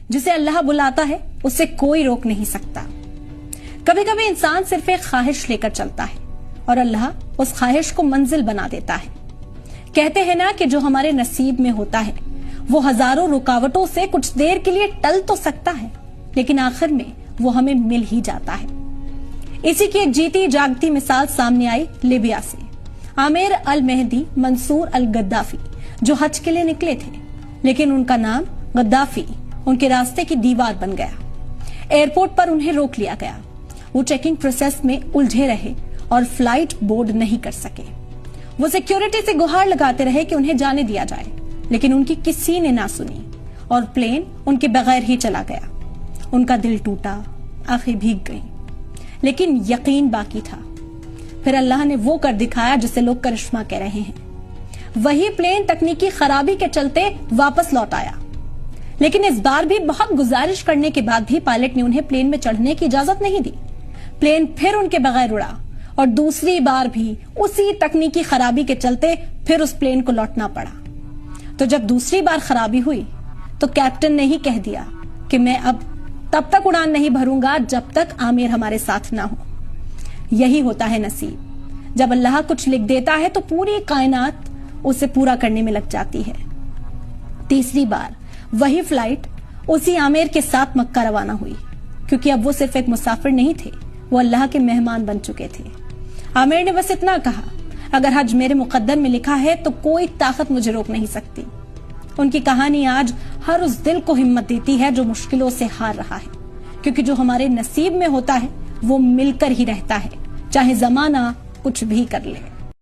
जिसे अल्लाह बुलाता है उसे कोई रोक नहीं सकता। कभी कभी इंसान सिर्फ एक ख्वाहिश लेकर चलता है और अल्लाह उस ख्वाहिश को मंजिल बना देता है। कहते हैं ना कि जो हमारे नसीब में होता है वो हजारों रुकावटों से कुछ देर के लिए टल तो सकता है, लेकिन आखिर में वो हमें मिल ही जाता है। इसी की एक जीती जागती मिसाल सामने आई लीबिया से। आमिर अल मेहदी मंसूर अल गद्दाफी जो हज के लिए निकले थे, लेकिन उनका नाम गद्दाफी उनके रास्ते की दीवार बन गया। एयरपोर्ट पर उन्हें रोक लिया गया। वो चेकिंग प्रोसेस में उलझे रहे और फ्लाइट बोर्ड नहीं कर सके। वो सिक्योरिटी से गुहार लगाते रहे कि उन्हें जाने दिया जाए, लेकिन उनकी किसी ने ना सुनी और प्लेन उनके बगैर ही चला गया। उनका दिल टूटा, आंखें भीग गईं, लेकिन यकीन बाकी था। फिर अल्लाह ने वो कर दिखाया जिसे लोग करिश्मा कह रहे हैं। वही प्लेन तकनीकी खराबी के चलते वापस लौट आया, लेकिन इस बार भी बहुत गुजारिश करने के बाद भी पायलट ने उन्हें प्लेन में चढ़ने की इजाजत नहीं दी। प्लेन फिर उनके बगैर उड़ा और दूसरी बार भी उसी तकनीकी खराबी के चलते फिर उस प्लेन को लौटना पड़ा। तो जब दूसरी बार खराबी हुई तो कैप्टन ने ही कह दिया कि मैं अब तब तक उड़ान नहीं भरूंगा जब तक आमिर हमारे साथ ना हो। यही होता है नसीब। जब अल्लाह कुछ लिख देता है तो पूरी कायनात उसे पूरा करने में लग जाती है। तीसरी बार वही फ्लाइट उसी आमिर के साथ मक्का रवाना हुई, क्योंकि अब वो सिर्फ एक मुसाफिर नहीं थे, वो अल्लाह के मेहमान बन चुके थे। आमिर ने बस इतना कहा, अगर हज मेरे मुकद्दर में लिखा है तो कोई ताकत मुझे रोक नहीं सकती। उनकी कहानी आज हर उस दिल को हिम्मत देती है जो मुश्किलों से हार रहा है, क्योंकि जो हमारे नसीब में होता है वो मिलकर ही रहता है, चाहे जमाना कुछ भी कर ले।